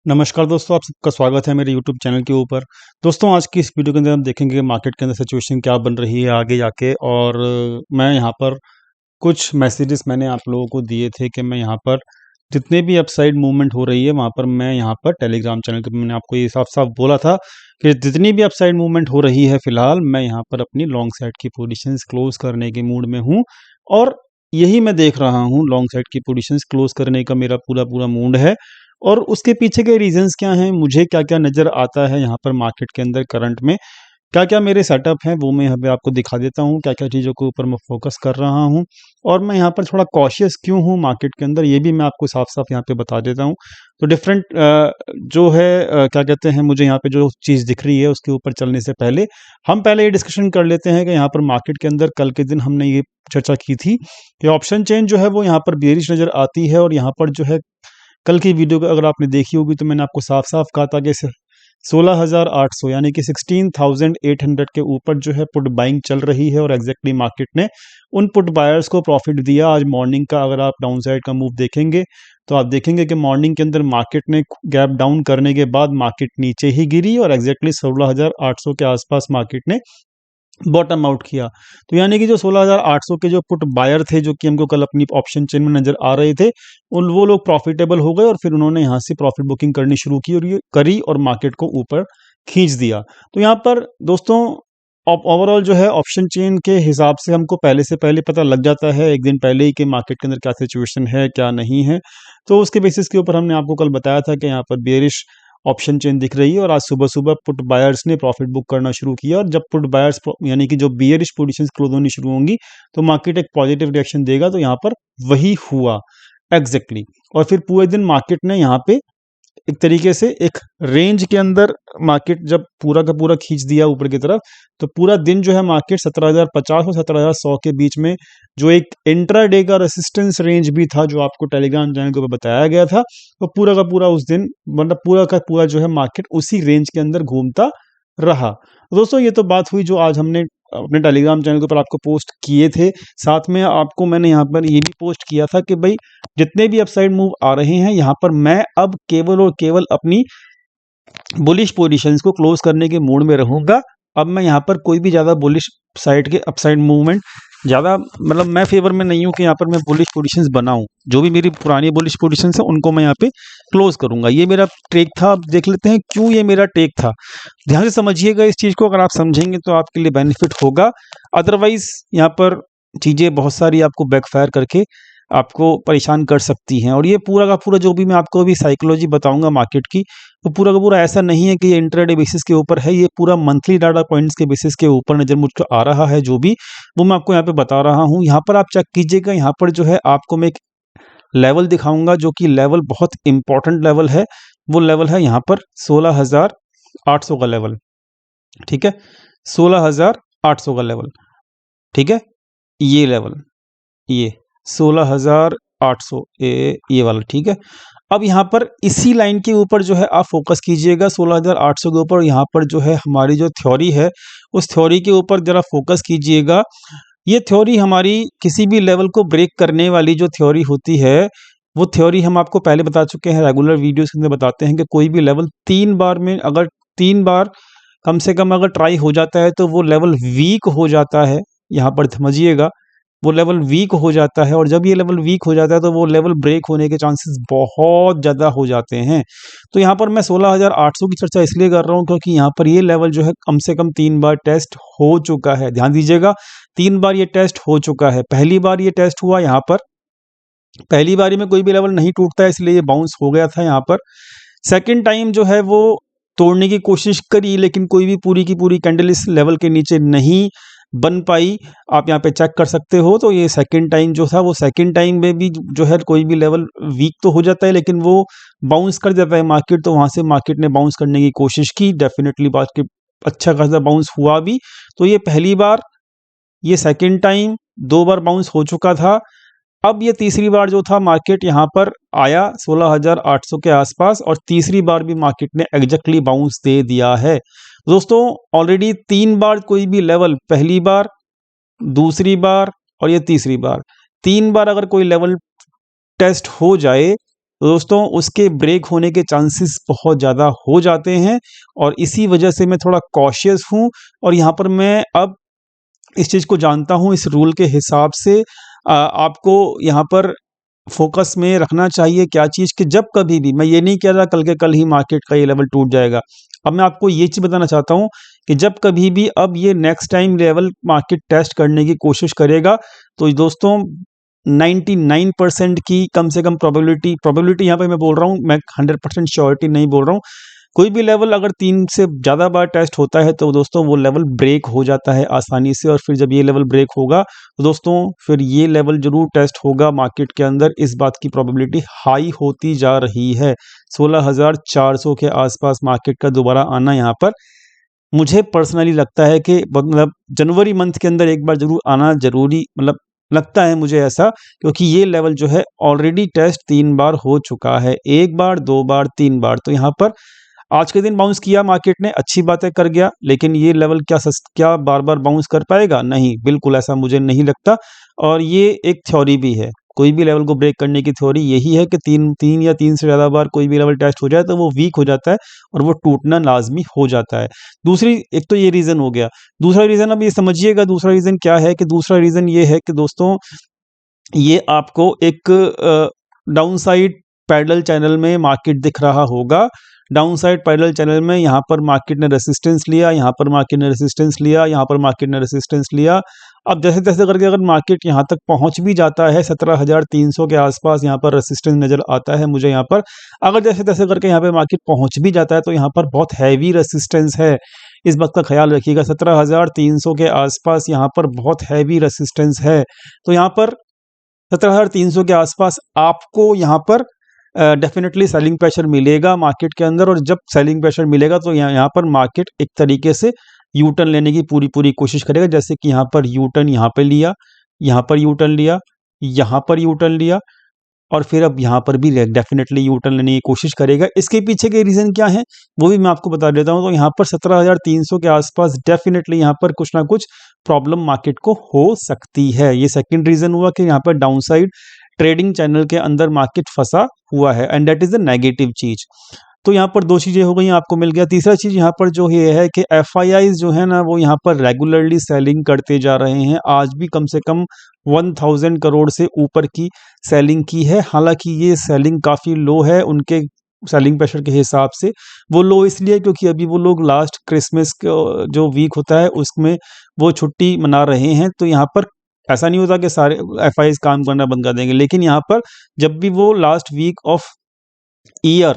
नमस्कार दोस्तों, आप सबका स्वागत है मेरे यूट्यूब चैनल के ऊपर। दोस्तों, आज की इस वीडियो के अंदर हम देखेंगे कि मार्केट के अंदर सिचुएशन क्या बन रही है आगे जाके। और मैं यहाँ पर कुछ मैसेजेस मैंने आप लोगों को दिए थे कि मैं यहाँ पर जितने भी अपसाइड मूवमेंट हो रही है वहाँ पर मैं यहाँ पर टेलीग्राम चैनल पे मैंने आपको ये साफ साफ बोला था कि जितनी भी अपसाइड मूवमेंट हो रही है फिलहाल मैं यहाँ पर अपनी लॉन्ग साइड की पोजीशंस क्लोज करने के मूड में हूँ। और यही मैं देख रहा हूँ, लॉन्ग साइड की पोजीशंस क्लोज करने का मेरा पूरा पूरा मूड है। और उसके पीछे के रीजंस क्या हैं, मुझे क्या क्या नज़र आता है यहाँ पर मार्केट के अंदर करंट में, क्या क्या मेरे सेटअप हैं वो मैं यहाँ पे आपको दिखा देता हूँ, क्या क्या चीज़ों के ऊपर मैं फोकस कर रहा हूँ। और मैं यहाँ पर थोड़ा कॉशियस क्यों हूँ मार्केट के अंदर, ये भी मैं आपको साफ साफ यहाँ पे बता देता हूँ। तो डिफरेंट जो है क्या कहते हैं, मुझे यहाँ पे जो चीज़ दिख रही है उसके ऊपर चलने से पहले हम पहले ये डिस्कशन कर लेते हैं कि यहाँ पर मार्केट के अंदर कल के दिन हमने ये चर्चा की थी कि ऑप्शन चेन जो है वो यहाँ पर बेरिश नज़र आती है। और यहाँ पर जो है कल की वीडियो को अगर आपने देखी होगी तो मैंने आपको साफ साफ कहा था कि 16,800 यानी कि 16,800 के ऊपर जो है पुट बाइंग चल रही है। और एग्जैक्टली मार्केट ने उन पुट बायर्स को प्रॉफिट दिया। आज मॉर्निंग का अगर आप डाउन साइड का मूव देखेंगे तो आप देखेंगे कि मॉर्निंग के अंदर मार्केट ने गैप डाउन करने के बाद मार्केट नीचे ही गिरी और एग्जैक्टली 16,800 के आसपास मार्केट ने बॉटम आउट किया। तो यानी कि जो 16,800 के जो पुट बायर थे जो कि हमको कल अपनी ऑप्शन चेन में नजर आ रहे थे, उन वो लोग प्रॉफिटेबल हो गए और फिर उन्होंने यहाँ से प्रॉफिट बुकिंग करनी शुरू की और ये करी और मार्केट को ऊपर खींच दिया। तो यहाँ पर दोस्तों ओवरऑल जो है ऑप्शन चेन के हिसाब से हमको पहले से पहले पता लग जाता है एक दिन पहले ही कि मार्केट के अंदर क्या सिचुएशन है क्या नहीं है। तो उसके बेसिस के ऊपर हमने आपको कल बताया था कि यहाँ पर बेरिश ऑप्शन चेन दिख रही है और आज सुबह सुबह पुट बायर्स ने प्रॉफिट बुक करना शुरू किया। और जब पुट बायर्स यानी कि जो बियरिश पोजीशंस क्लोज होनी शुरू होंगी तो मार्केट एक पॉजिटिव रिएक्शन देगा। तो यहाँ पर वही हुआ एग्जैक्टली और फिर पूरे दिन मार्केट ने यहाँ पे एक तरीके से एक रेंज के अंदर मार्केट जब पूरा का पूरा खींच दिया ऊपर की तरफ, तो पूरा दिन जो है मार्केट 17,050 और 17,100 के बीच में जो एक इंट्राडे का रेसिस्टेंस रेंज भी था जो आपको टेलीग्राम चैनल के ऊपर बताया गया था, तो पूरा का पूरा उस दिन मतलब पूरा का पूरा जो है मार्केट उसी रेंज के अंदर घूमता रहा। दोस्तों, ये तो बात हुई जो आज हमने अपने टेलीग्राम चैनल के ऊपर आपको पोस्ट किए थे। साथ में आपको मैंने यहाँ पर ये भी पोस्ट किया था कि भाई जितने भी अपसाइड मूव आ रहे हैं यहाँ पर मैं अब केवल और केवल अपनी बुलिश पोजीशंस को क्लोज करने के मूड में रहूंगा। अब मैं यहाँ पर कोई भी ज़्यादा बुलिश साइड के अपसाइड मूवमेंट ज़्यादा मतलब मैं फेवर में नहीं हूँ कि यहाँ पर मैं बुलिश पोजीशंस बनाऊं। जो भी मेरी पुरानी बुलिश पोजीशंस है उनको मैं यहाँ पे क्लोज करूंगा। ये मेरा टेक था। अब देख लेते हैं क्यों ये मेरा टेक था। ध्यान से समझिएगा इस चीज़ को, अगर आप समझेंगे तो आपके लिए बेनिफिट होगा। अदरवाइज यहाँ पर चीज़ें बहुत सारी आपको बैकफायर करके आपको परेशान कर सकती हैं। और ये पूरा का पूरा जो भी मैं आपको अभी साइकोलॉजी बताऊंगा मार्केट की, तो पूरा का पूरा ऐसा नहीं है कि ये इंट्राडे बेसिस के ऊपर है। ये पूरा मंथली डाटा पॉइंट्स के बेसिस के ऊपर नज़र मुझको आ रहा है। जो भी वो मैं आपको यहाँ पे बता रहा हूँ, यहाँ पर आप चेक कीजिएगा। यहाँ पर जो है आपको मैं एक लेवल दिखाऊंगा जो कि लेवल बहुत इंपॉर्टेंट लेवल है। वो लेवल है यहाँ पर 16,800 का लेवल। ठीक है, 16,800 का लेवल। ठीक है, ये लेवल, ये 16,800 ये वाला। ठीक है, अब यहाँ पर इसी लाइन के ऊपर जो है आप फोकस कीजिएगा 16,800 के ऊपर। यहाँ पर जो है हमारी जो थ्योरी है उस थ्योरी के ऊपर जरा फोकस कीजिएगा। ये थ्योरी हमारी किसी भी लेवल को ब्रेक करने वाली जो थ्योरी होती है, वो थ्योरी हम आपको पहले बता चुके हैं, रेगुलर वीडियोस के अंदर बताते हैं कि कोई भी लेवल 3 बार में अगर 3 बार कम से कम अगर ट्राई हो जाता है तो वो लेवल वीक हो जाता है। यहाँ पर समझिएगा, वो लेवल वीक हो जाता है और जब ये लेवल वीक हो जाता है तो वो लेवल ब्रेक होने के चांसेस बहुत ज़्यादा हो जाते हैं। तो यहाँ पर मैं 16,800 की चर्चा इसलिए कर रहा हूँ क्योंकि यहाँ पर ये लेवल जो है कम से कम 3 बार टेस्ट हो चुका है। ध्यान दीजिएगा, 3 बार ये टेस्ट हो चुका है। पहली बार ये टेस्ट हुआ यहाँ पर, पहली बारी में कोई भी लेवल नहीं टूटता है इसलिए ये बाउंस हो गया था यहाँ पर। सेकेंड टाइम जो है वो तोड़ने की कोशिश करी लेकिन कोई भी पूरी की पूरी कैंडल इस लेवल के नीचे नहीं बन पाई। आप यहाँ पे चेक कर सकते हो। तो ये सेकंड टाइम जो था वो सेकंड टाइम में भी जो है कोई भी लेवल वीक तो हो जाता है लेकिन वो बाउंस कर जाता है मार्केट। तो वहाँ से मार्केट ने बाउंस करने की कोशिश की, डेफिनेटली बात के अच्छा खासा बाउंस हुआ भी। तो ये पहली बार, ये सेकंड टाइम, 2 बार बाउंस हो चुका था। अब ये तीसरी बार जो था मार्केट यहाँ पर आया 16,800 के आसपास और तीसरी बार भी मार्केट ने एग्जैक्टली बाउंस दे दिया है। दोस्तों, ऑलरेडी 3 बार कोई भी लेवल, पहली बार, दूसरी बार और ये तीसरी बार, 3 बार अगर कोई लेवल टेस्ट हो जाए तो दोस्तों उसके ब्रेक होने के चांसेस बहुत ज़्यादा हो जाते हैं और इसी वजह से मैं थोड़ा कॉशियस हूँ और यहाँ पर मैं अब इस चीज़ को जानता हूँ, इस रूल के हिसाब से आपको यहाँ पर फ़ोकस में रखना चाहिए क्या चीज़ कि जब कभी भी, मैं ये नहीं कह रहा कल के कल ही मार्केट का ये लेवल टूट जाएगा। अब मैं आपको ये चीज़ बताना चाहता हूँ कि जब कभी भी अब ये next time level market test करने की कोशिश करेगा, तो दोस्तों 99% की कम से कम प्रोबेबिलिटी यहाँ पे मैं बोल रहा हूँ, मैं 100% श्योरिटी नहीं बोल रहा हूँ। कोई भी लेवल अगर 3 से ज़्यादा बार टेस्ट होता है तो दोस्तों वो लेवल ब्रेक हो जाता है आसानी से और फिर जब ये लेवल ब्रेक होगा तो दोस्तों फिर ये लेवल ज़रूर टेस्ट होगा मार्केट के अंदर, इस बात की प्रोबेबिलिटी हाई होती जा रही है। 16,400 के आसपास मार्केट का दोबारा आना यहाँ पर मुझे पर्सनली लगता है कि मतलब जनवरी मंथ के अंदर एक बार ज़रूर आना ज़रूरी, मतलब लगता है मुझे ऐसा, क्योंकि ये लेवल जो है ऑलरेडी टेस्ट 3 बार हो चुका है। 1 बार, 2 बार, 3 बार। तो यहाँ पर आज के दिन बाउंस किया मार्केट ने, अच्छी बात है कर गया, लेकिन ये लेवल क्या बार-बार बाउंस कर पाएगा? नहीं, बिल्कुल ऐसा मुझे नहीं लगता और ये एक थ्योरी भी है। कोई भी लेवल को ब्रेक करने की थ्योरी यही है कि 3 या 3 से ज़्यादा बार कोई भी लेवल टेस्ट हो जाए तो वो वीक हो जाता है और वो टूटना लाज़मी हो जाता है। दूसरी एक तो ये रीज़न हो गया। दूसरा रीज़न अब ये समझिएगा, दूसरा रीज़न क्या है कि दूसरा रीज़न ये है कि दोस्तों ये आपको एक डाउनसाइड पैरेलल चैनल में मार्केट दिख रहा होगा। डाउनसाइड पैरेलल चैनल में यहाँ पर मार्केट ने रेजिस्टेंस लिया, यहाँ पर मार्केट ने रेजिस्टेंस लिया, यहाँ पर मार्केट ने रेजिस्टेंस लिया। अब जैसे-तैसे करके अगर मार्केट यहाँ तक पहुँच भी जाता है 17,300 के आसपास यहाँ पर रेजिस्टेंस नज़र आता है मुझे यहाँ पर। अगर जैसे-तैसे करके यहाँ पे मार्केट पहुँच भी जाता है तो यहाँ पर बहुत हैवी रेजिस्टेंस है। इस बात का ख़्याल रखिएगा 17,300 के आसपास यहाँ पर बहुत हैवी रेजिस्टेंस है। तो यहाँ पर 17,300 के आसपास आपको यहाँ पर डेफ़िनेटली सेलिंग प्रेशर मिलेगा मार्केट के अंदर और जब सेलिंग प्रेशर मिलेगा तो यहाँ पर मार्केट एक तरीके से यू टर्न लेने की पूरी कोशिश करेगा। जैसे कि यहाँ पर यू टर्न यहाँ पे लिया, यहाँ पर यू टर्न लिया, यहाँ पर यू टर्न लिया और फिर अब यहाँ पर भी डेफ़िनेटली यू टर्न लेने की कोशिश करेगा। इसके पीछे के रीज़न क्या हैं, वो भी मैं आपको बता देता हूँ। तो यहाँ पर 17,300 के आसपास डेफ़िनेटली यहाँ पर कुछ ना कुछ प्रॉब्लम मार्केट को हो सकती है। ये सेकंड रीज़न हुआ कि यहाँ पर डाउनसाइड ट्रेडिंग चैनल के अंदर मार्केट फँसा हुआ है and that is the negative चीज़। तो यहाँ पर 2 चीज़ें हो गई, आपको मिल गया। तीसरा चीज़ यहाँ पर जो ये है कि एफआईआईज़ जो है ना वो यहाँ पर रेगुलरली सेलिंग करते जा रहे हैं। आज भी कम से कम 1000 करोड़ से ऊपर की सेलिंग की है। हालाँकि ये सेलिंग काफ़ी लो है उनके सेलिंग प्रेशर के हिसाब से। वो लो इसलिए क्योंकि अभी वो लोग लास्ट क्रिसमस का जो वीक होता है उसमें वो छुट्टी मना रहे हैं। तो यहाँ पर ऐसा नहीं होता कि सारे एफआईआईज़ काम करना बंद कर देंगे, लेकिन यहाँ पर जब भी वो लास्ट वीक ऑफ ईयर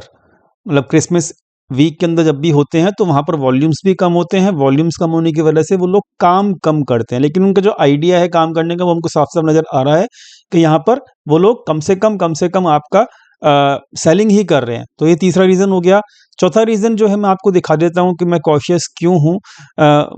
मतलब क्रिसमस वीक के अंदर जब भी होते हैं तो वहाँ पर वॉल्यूम्स भी कम होते हैं। वॉल्यूम्स कम होने की वजह से वो लोग काम कम करते हैं, लेकिन उनका जो आइडिया है काम करने का वो हमको साफ-साफ नज़र आ रहा है कि यहाँ पर वो लोग कम से कम आपका सेलिंग ही कर रहे हैं। तो ये तीसरा रीज़न हो गया। चौथा रीज़न जो है मैं आपको दिखा देता हूँ कि मैं कॉशियस क्यों हूँ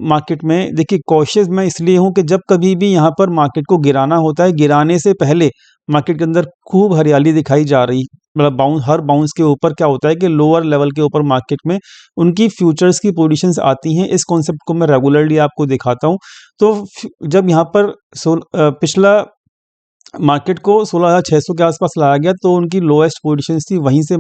मार्केट में। देखिए कॉशियस मैं इसलिए हूँ कि जब कभी भी यहाँ पर मार्केट को गिराना होता है, गिराने से पहले मार्केट के अंदर खूब हरियाली दिखाई जा रही, मतलब हर बाउंस के ऊपर क्या होता है कि लोअर लेवल के ऊपर मार्केट में उनकी फ्यूचर्स की पोजीशंस आती हैं। इस कॉन्सेप्ट को मैं रेगुलरली आपको दिखाता हूँ। तो जब यहाँ पर पिछला मार्केट को 16,600 के आसपास लाया गया तो उनकी लोएस्ट पोजीशंस थी, वहीं से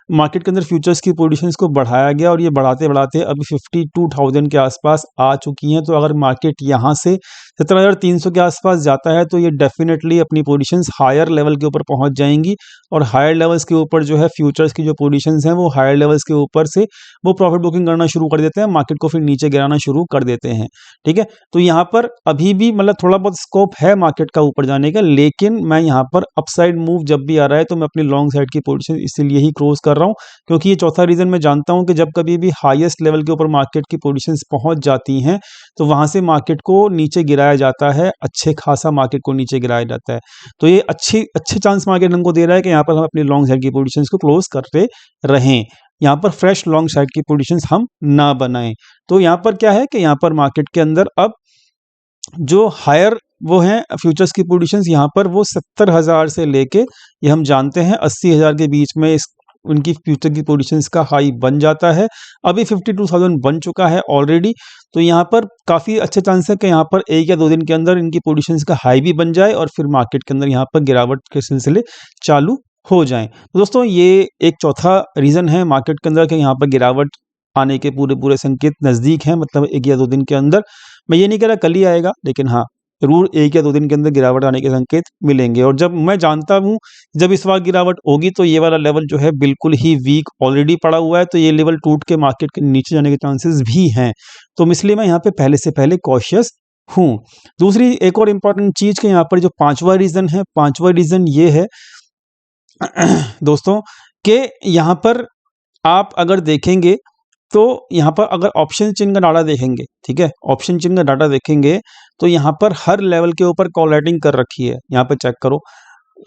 मार्केट के अंदर फ्यूचर्स की पोजीशंस को बढ़ाया गया और ये बढ़ाते-बढ़ाते अभी 52,000 के आसपास आ चुकी हैं। तो अगर मार्केट यहाँ से 17,300 के आसपास जाता है तो ये डेफ़िनेटली अपनी पोजीशंस हायर लेवल के ऊपर पहुँच जाएँगी और हायर लेवल्स के ऊपर जो है फ्यूचर्स की जो पोजीशंस हैं वो हायर लेवल्स के ऊपर से वो प्रॉफिट बुकिंग करना शुरू कर देते हैं, मार्केट को फिर नीचे गिराना शुरू कर देते हैं। ठीक है? तो यहाँ पर अभी भी मतलब थोड़ा बहुत स्कोप है मार्केट का ऊपर जाने का, लेकिन मैं यहाँ पर अपसाइड मूव जब भी आ रहा है तो मैं अपनी लॉन्ग साइड की पोजीशन इसीलिए ही क्लोज़ कर रहा हूँ, क्योंकि ये चौथा रीज़न मैं जानता हूँ कि जब कभी भी हाईएस्ट लेवल के ऊपर मार्केट की पोजीशंस पहुँच जाती हैं, तो वहाँ से मार्केट को नीचे गिराया जाता है, अच्छे खासा मार्केट को नीचे गिराया जाता है। तो ये अच्छे चांस मार्केट हमको दे रहा है कि यहाँ पर हम अपनी लॉन्ग साइड की पोजीशंस को क्लोज़ करते रहें। यहाँ पर फ्रेश लॉन्ग साइड की पोजीशंस हम ना बनाएँ। तो यहाँ पर क्या है कि यहाँ पर मार्केट के अंदर अब जो हायर वो हैं फ्यूचर्स की पोजीशंस यहाँ पर वो 70,000 से लेके ये हम जानते हैं 80,000 के बीच में इस उनकी फ्यूचर की पोजीशंस का हाई बन जाता है। अभी 52,000 बन चुका है ऑलरेडी, तो यहाँ पर काफ़ी अच्छे चांस है कि यहाँ पर 1 या 2 दिन के अंदर इनकी पोजीशंस का हाई भी बन जाए और फिर मार्केट के अंदर यहाँ पर गिरावट के सिलसिले चालू हो जाएं। तो दोस्तों ये एक चौथा रीज़न है मार्केट के अंदर कि यहाँ पर गिरावट आने के पूरे पूरे संकेत नज़दीक हैं, मतलब 1 या 2 दिन के अंदर। मैं ये नहीं कह रहा कल ही आएगा, लेकिन हाँ, ज़रूर 1 या 2 दिन के अंदर गिरावट आने के संकेत मिलेंगे। और जब मैं जानता हूँ, जब इस बार गिरावट होगी तो ये वाला लेवल जो है बिल्कुल ही वीक ऑलरेडी पड़ा हुआ है, तो ये लेवल टूट के मार्केट के नीचे जाने के चांसेस भी हैं। तो इसलिए मैं यहाँ पे पहले से पहले कॉशियस हूँ। दूसरी एक और इम्पॉर्टेंट चीज़ कि यहाँ पर जो 5वां रीज़न है, 5वां रीज़न ये है दोस्तों कि यहाँ पर आप अगर देखेंगे तो यहाँ पर अगर ऑप्शन चिन्ह का डाटा देखेंगे, ठीक है, ऑप्शन चिन्ह का डाटा देखेंगे तो यहाँ पर हर लेवल के ऊपर कॉल राइटिंग कर रखी है। यहाँ पे चेक करो,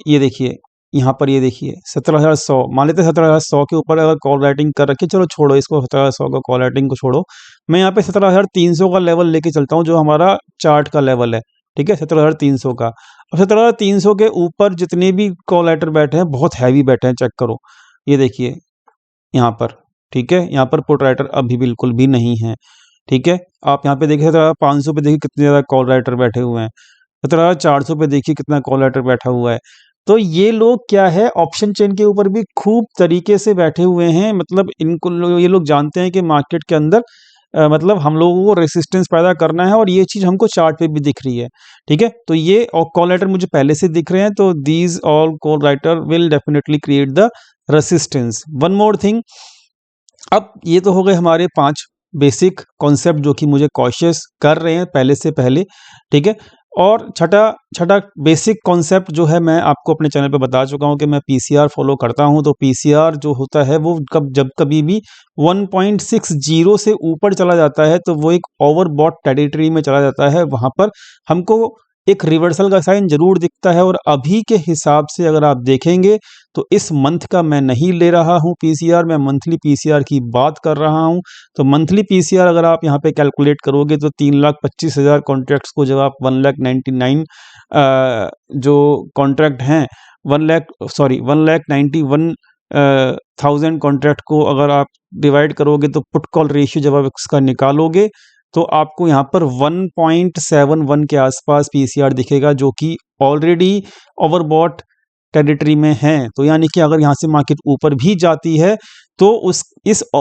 ये देखिए, यहाँ पर ये देखिए 17,100, मान लेते हैं 17,100 के ऊपर अगर कॉल राइटिंग कर रखी है, चलो छोड़ो इसको, 17,100 का कॉल राइटिंग को छोड़ो, मैं यहाँ पे 17,300 का लेवल लेके चलता हूँ जो हमारा चार्ट का लेवल है, ठीक है, 17,300 का। अब 17,300 के ऊपर जितने भी कॉल राइटर बैठे हैं बहुत हैवी बैठे हैं, चेक करो, ये देखिए यहाँ पर, ठीक है, यहाँ पर पुट राइटर अभी बिल्कुल भी नहीं है, ठीक है। आप यहाँ पे देखिए 17,500 पे देखिए कितने ज़्यादा कॉल राइटर बैठे हुए हैं, 17,400 पे देखिए कितना कॉल राइटर बैठा हुआ है। तो ये लोग क्या है, ऑप्शन चेन के ऊपर भी खूब तरीके से बैठे हुए हैं, मतलब ये लोग जानते हैं कि मार्केट के अंदर मतलब हम लोगों को रेसिस्टेंस पैदा करना है, और ये चीज़ हमको चार्ट पे भी दिख रही है, ठीक है। तो ये और कॉल राइटर मुझे पहले से दिख रहे हैं, तो these all call writer will definitely create the resistance. One more thing, अब ये तो हो गए हमारे 5 बेसिक कॉन्सेप्ट जो कि मुझे कॉशियस कर रहे हैं पहले से पहले, ठीक है। और छठा छठा बेसिक कॉन्सेप्ट जो है मैं आपको अपने चैनल पे बता चुका हूँ कि मैं पीसीआर फॉलो करता हूँ। तो पीसीआर जो होता है वो जब कभी भी 1.60 से ऊपर चला जाता है तो वो एक ओवरबॉट टेरिटरी में चला जाता है, वहाँ पर हमको एक रिवर्सल का साइन जरूर दिखता है। और अभी के हिसाब से अगर आप देखेंगे तो इस मंथ का मैं नहीं ले रहा हूँ पीसीआर, मैं मंथली पीसीआर की बात कर रहा हूँ। तो मंथली पीसीआर अगर आप यहाँ पे कैलकुलेट करोगे तो 3,25,000 कॉन्ट्रैक्ट्स को जब आप 1,99,000 जो कॉन्ट्रैक्ट हैं 1,91,000 कॉन्ट्रैक्ट को अगर आप डिवाइड करोगे तो पुट कॉल रेशियो जब आप इसका निकालोगे तो आपको यहाँ पर 1.71 के आसपास पीसीआर दिखेगा, जो कि ऑलरेडी ओवरबॉट टेरिटरी में है। तो यानी कि अगर यहाँ से मार्केट ऊपर भी जाती है तो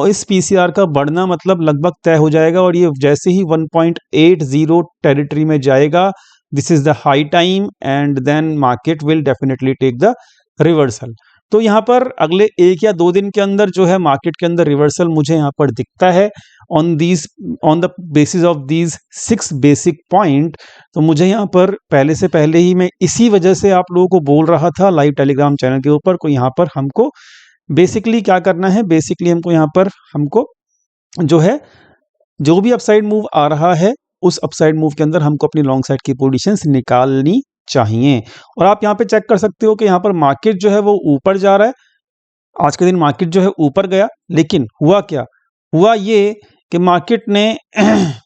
इस पीसीआर का बढ़ना मतलब लगभग तय हो जाएगा, और ये जैसे ही 1.80 टेरिटरी में जाएगा, this is the high time and then market will definitely take the reversal. तो यहाँ पर अगले 1 या 2 दिन के अंदर जो है मार्केट के अंदर रिवर्सल मुझे यहाँ पर दिखता है on the basis of these 6 basic point. तो मुझे यहाँ पर पहले से पहले ही मैं इसी वजह से आप लोगों को बोल रहा था लाइव टेलीग्राम चैनल के ऊपर को, यहाँ पर हमको बेसिकली क्या करना है, बेसिकली हमको यहाँ पर हमको जो है जो भी अपसाइड मूव आ रहा है उस अपसाइड मूव के अंदर हमको अपनी लॉन्ग साइड की पोजीशंस निकालनी चाहिए। और आप यहाँ पे चेक कर सकते हो कि यहाँ पर मार्केट जो है वो ऊपर जा रहा है, आज के दिन मार्केट जो है ऊपर गया, लेकिन हुआ क्या, हुआ ये कि मार्केट ने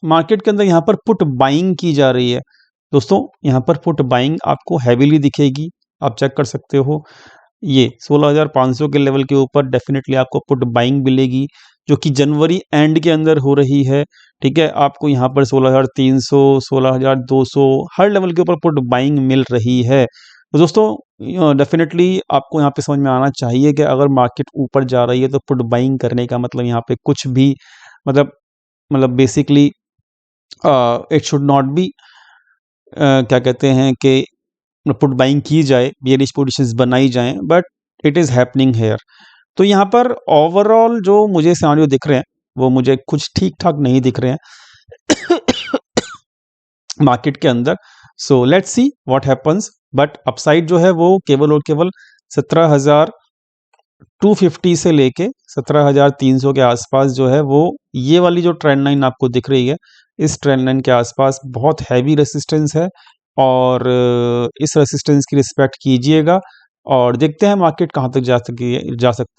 मार्केट के अंदर यहाँ पर पुट बाइंग की जा रही है दोस्तों। यहाँ पर पुट बाइंग आपको हैवीली दिखेगी, आप चेक कर सकते हो, ये 16,500 के लेवल के ऊपर डेफिनेटली आपको पुट बाइंग मिलेगी, जो कि जनवरी एंड के अंदर हो रही है, ठीक है। आपको यहाँ पर 16,300 16,200 हर लेवल के ऊपर पुट बाइंग मिल रही है। तो दोस्तों डेफिनेटली आपको यहाँ पे समझ में आना चाहिए कि अगर मार्केट ऊपर जा रही है तो पुट बाइंग करने का मतलब यहाँ पे कुछ भी मतलब basically it should not be क्या कहते हैं कि पुट बाइंग की जाए, बेयरिश पोजीशंस बनाई जाएं, but it is happening here. तो यहाँ पर ओवरऑल जो मुझे सिनेरियो दिख रहे हैं वो मुझे कुछ ठीक ठाक नहीं दिख रहे हैं मार्केट के अंदर। So let's see what happens, but upside जो है वो केवल और केवल 17,250 से लेके 17,300 के आसपास जो है वो ये वाली जो ट्रेंड लाइन आपको दिख रही है, इस ट्रेंड लाइन के आसपास बहुत हैवी रेसिस्टेंस है, और इस रेसिस्टेंस की रिस्पेक्ट कीजिएगा और देखते हैं मार्केट कहाँ तक जा सकती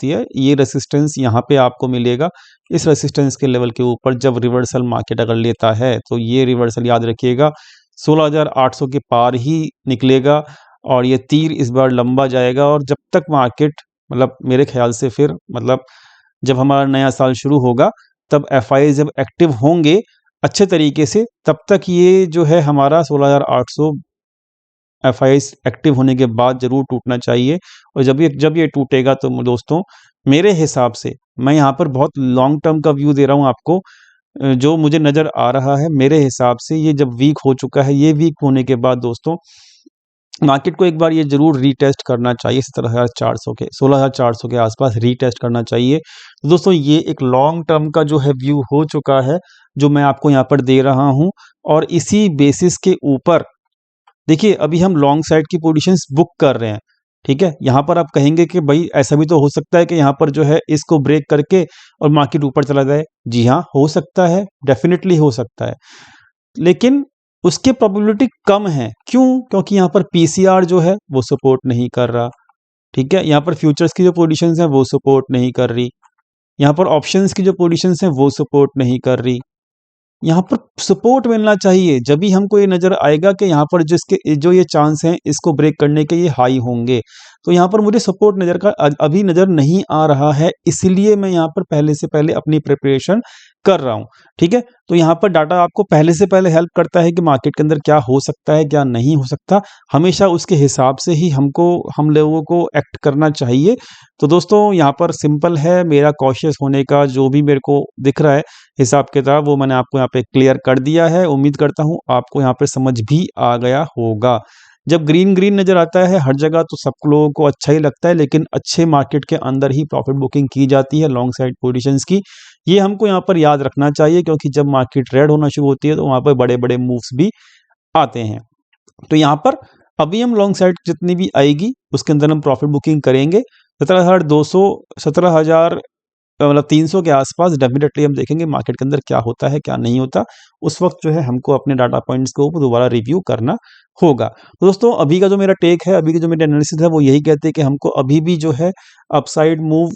है। ये रेसिस्टेंस यहाँ पे आपको मिलेगा, इस रेसिस्टेंस के लेवल के ऊपर जब रिवर्सल मार्केट अगर लेता है तो ये रिवर्सल याद रखिएगा 16,800 के पार ही निकलेगा, और ये तीर इस बार लंबा जाएगा। और जब तक मार्केट मतलब मेरे ख्याल से फिर मतलब जब हमारा नया साल शुरू होगा तब एफआई जब एक्टिव होंगे अच्छे तरीके से, तब तक ये जो है हमारा 16,800 FIIs एक्टिव होने के बाद ज़रूर टूटना चाहिए। और जब ये टूटेगा तो दोस्तों मेरे हिसाब से, मैं यहाँ पर बहुत लॉन्ग टर्म का व्यू दे रहा हूँ आपको, जो मुझे नज़र आ रहा है मेरे हिसाब से, ये जब वीक हो चुका है, ये वीक होने के बाद दोस्तों मार्केट को एक बार ये ज़रूर रीटेस्ट करना चाहिए 17,400 के 16,400 के आसपास रीटेस्ट करना चाहिए। तो दोस्तों ये एक लॉन्ग टर्म का जो है व्यू हो चुका है, जो मैं आपको यहाँ पर दे रहा हूँ। और इसी बेसिस के ऊपर देखिए अभी हम लॉन्ग साइड की पोजीशंस बुक कर रहे हैं, ठीक है। यहाँ पर आप कहेंगे कि भाई ऐसा भी तो हो सकता है कि यहाँ पर जो है इसको ब्रेक करके और मार्केट ऊपर चला जाए। जी हाँ, हो सकता है, डेफिनेटली हो सकता है, लेकिन उसकी प्रोबेबिलिटी कम है। क्यों? क्योंकि यहाँ पर पीसीआर जो है वो सपोर्ट नहीं कर रहा, ठीक है। यहाँ पर फ्यूचर्स की जो पोजीशंस हैं वो सपोर्ट नहीं कर रही, यहाँ पर ऑप्शंस की जो पोजीशंस हैं वो सपोर्ट नहीं कर रही। यहाँ पर सपोर्ट मिलना चाहिए, जब भी हमको ये नज़र आएगा कि यहाँ पर जिसके जो ये चांस हैं इसको ब्रेक करने के ये हाई होंगे। तो यहाँ पर मुझे सपोर्ट अभी नज़र नहीं आ रहा है, इसलिए मैं यहाँ पर पहले से पहले अपनी प्रिपरेशन कर रहा हूँ, ठीक है। तो यहाँ पर डाटा आपको पहले से पहले हेल्प करता है कि मार्केट के अंदर क्या हो सकता है, क्या नहीं हो सकता। हमेशा उसके हिसाब से ही हम लोगों को एक्ट करना चाहिए। तो दोस्तों यहाँ पर सिंपल है, मेरा कॉशियस होने का जो भी मेरे को दिख रहा है हिसाब किताब, वो मैंने आपको यहाँ पे क्लियर कर दिया है। उम्मीद करता हूँ आपको यहाँ पे समझ भी आ गया होगा। जब ग्रीन ग्रीन नज़र आता है हर जगह तो सब लोगों को अच्छा ही लगता है, लेकिन अच्छे मार्केट के अंदर ही प्रॉफिट बुकिंग की जाती है लॉन्ग साइड पोजीशंस की। ये हमको यहाँ पर याद रखना चाहिए, क्योंकि जब मार्केट रेड होना शुरू होती है तो वहाँ पर बड़े बड़े मूव्स भी आते हैं। तो यहाँ पर अभी हम लॉन्ग साइड जितनी भी आएगी उसके अंदर हम प्रॉफिट बुकिंग करेंगे। 17,200 17,000 मतलब 300 के आसपास डेफिनेटली हम देखेंगे मार्केट के अंदर क्या होता है क्या नहीं होता। उस वक्त जो है हमको अपने डाटा पॉइंट्स को दोबारा रिव्यू करना होगा। तो दोस्तों अभी का जो मेरा टेक है, अभी की जो मेरी एनालिसिस है, वो यही कहते हैं कि हमको अभी भी जो है अपसाइड मूव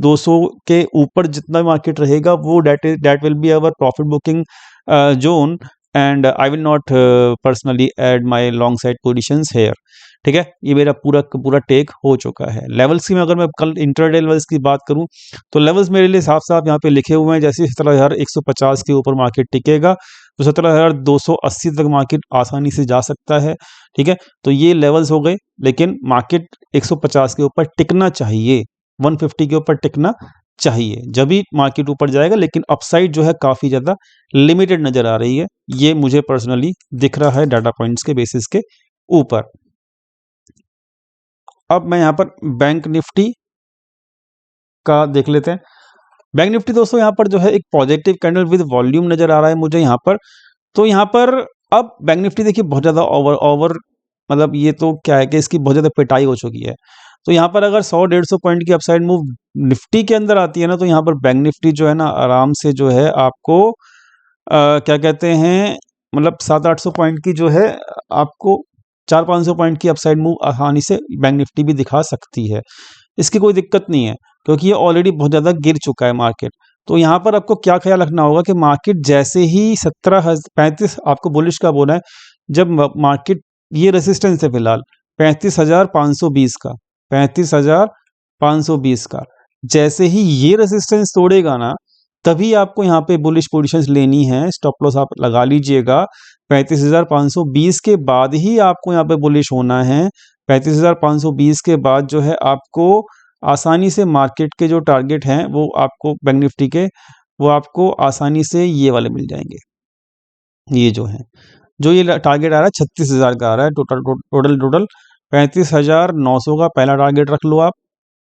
200 के ऊपर जितना मार्केट रहेगा वो that will be our profit booking zone, and I will not personally add my long side positions here, ठीक है। ये मेरा पूरा टेक हो चुका है। लेवल्स की अगर मैं कल इंटरडे लेवल्स की बात करूं तो लेवल्स मेरे लिए साफ साफ यहाँ पे लिखे हुए हैं। जैसे 17,150 के ऊपर मार्केट टिकेगा तो 17,280 तक मार्केट आसानी से जा सकता है, ठीक है। तो ये लेवल्स हो गए, लेकिन मार्केट 150 के ऊपर टिकना चाहिए, 150 के ऊपर टिकना चाहिए, जब भी मार्केट ऊपर जाएगा। लेकिन अपसाइड जो है काफ़ी ज़्यादा लिमिटेड नज़र आ रही है, ये मुझे पर्सनली दिख रहा है डाटा पॉइंट्स के बेसिस के ऊपर। अब मैं यहाँ पर बैंक निफ्टी का देख लेते हैं। बैंक निफ्टी दोस्तों यहाँ पर जो है एक पॉजिटिव कैंडल विद वॉल्यूम नज़र आ रहा है मुझे यहाँ पर। तो यहाँ पर अब बैंक निफ्टी देखिए बहुत ज़्यादा ओवर मतलब ये तो क्या है कि इसकी बहुत ज़्यादा पिटाई हो चुकी है। तो यहाँ पर अगर 100-150 पॉइंट की अपसाइड मूव निफ्टी के अंदर आती है ना, तो यहाँ पर बैंक निफ्टी जो है ना आराम से जो है आपको क्या कहते हैं, मतलब 700-800 पॉइंट की जो है आपको 400-500 पॉइंट की अपसाइड मूव आसानी से बैंक निफ्टी भी दिखा सकती है। इसकी कोई दिक्कत नहीं है, क्योंकि ये ऑलरेडी बहुत ज़्यादा गिर चुका है मार्केट। तो यहाँ पर आपको क्या ख्याल रखना होगा कि मार्केट जैसे ही 35 आपको बुलिश का बोला है, जब मार्केट ये रेसिस्टेंस है फिलहाल 35,520 का, 35,520 का, जैसे ही ये रेसिस्टेंस तोड़ेगा ना तभी आपको यहाँ पे बुलिश पोजीशंस लेनी है। स्टॉप लॉस आप लगा लीजिएगा 35,520 के बाद ही आपको यहाँ पे बुलिश होना है। 35,520 के बाद जो है आपको आसानी से मार्केट के जो टारगेट हैं वो आपको बैंक निफ्टी के, वो आपको आसानी से ये वाले मिल जाएंगे। ये जो है, जो ये टारगेट आ रहा है 36,000 का आ रहा है टोटल 35,900 का पहला टारगेट रख लो आप,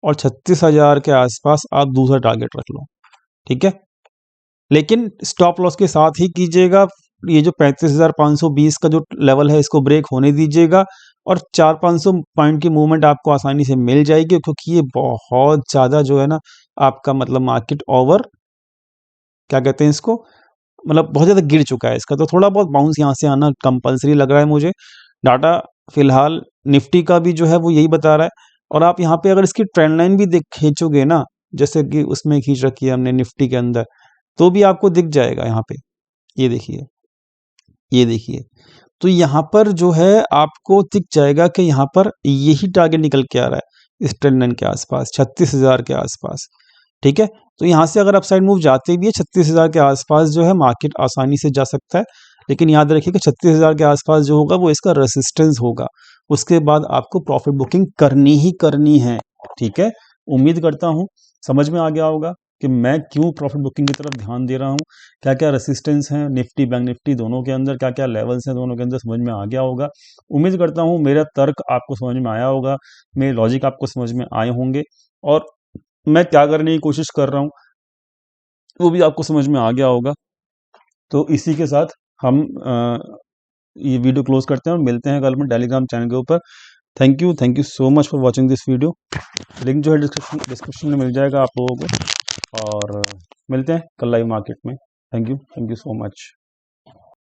और 36,000 के आसपास आप दूसरा टारगेट रख लो, ठीक है। लेकिन स्टॉप लॉस के साथ ही कीजिएगा। ये जो 35,520 का जो लेवल है इसको ब्रेक होने दीजिएगा, और 400-500 पॉइंट की मूवमेंट आपको आसानी से मिल जाएगी, क्योंकि ये बहुत ज़्यादा जो है ना आपका मतलब मार्केट ओवर क्या कहते हैं इसको, मतलब बहुत ज़्यादा गिर चुका है इसका। तो थोड़ा बहुत बाउंस यहाँ से आना कंपलसरी लग रहा है मुझे। डाटा फिलहाल निफ्टी का भी जो है वो यही बता रहा है। और आप यहाँ पे अगर इसकी ट्रेंड लाइन भी देख खींचोगे ना, जैसे कि उसमें खींच रखी है हमने निफ्टी के अंदर, तो भी आपको दिख जाएगा यहाँ पे। ये देखिए, ये देखिए, तो यहाँ पर जो है आपको दिख जाएगा कि यहाँ पर यही टारगेट निकल के आ रहा है इस ट्रेंड लाइन के आसपास, 36,000 के आसपास, ठीक है। तो यहाँ से अगर अपसाइड मूव जाते भी है 36,000 के आसपास जो है मार्केट आसानी से जा सकता है। लेकिन याद रखिए कि 36,000 के आसपास जो होगा वो इसका रेसिस्टेंस होगा। उसके बाद आपको प्रॉफिट बुकिंग करनी ही करनी है। ठीक है, उम्मीद करता हूँ समझ में आ गया होगा कि मैं क्यों प्रॉफिट बुकिंग की तरफ ध्यान दे रहा हूँ, क्या क्या रेसिस्टेंस हैं निफ्टी बैंक निफ्टी दोनों के अंदर, क्या क्या लेवल्स हैं दोनों के अंदर, समझ में आ गया होगा। उम्मीद करता हूँ मेरा तर्क आपको समझ में आया होगा, मेरे लॉजिक आपको समझ में आए होंगे, और मैं क्या करने की कोशिश कर रहा हूँ वो भी आपको समझ में आ गया होगा। तो इसी के साथ हम ये वीडियो क्लोज करते हैं और मिलते हैं कल में टेलीग्राम चैनल के ऊपर। Thank you so much for watching this video. Link जो है डिस्क्रिप्शन में मिल जाएगा आप लोगों को, और मिलते हैं कल लाइव मार्केट में। Thank you so much.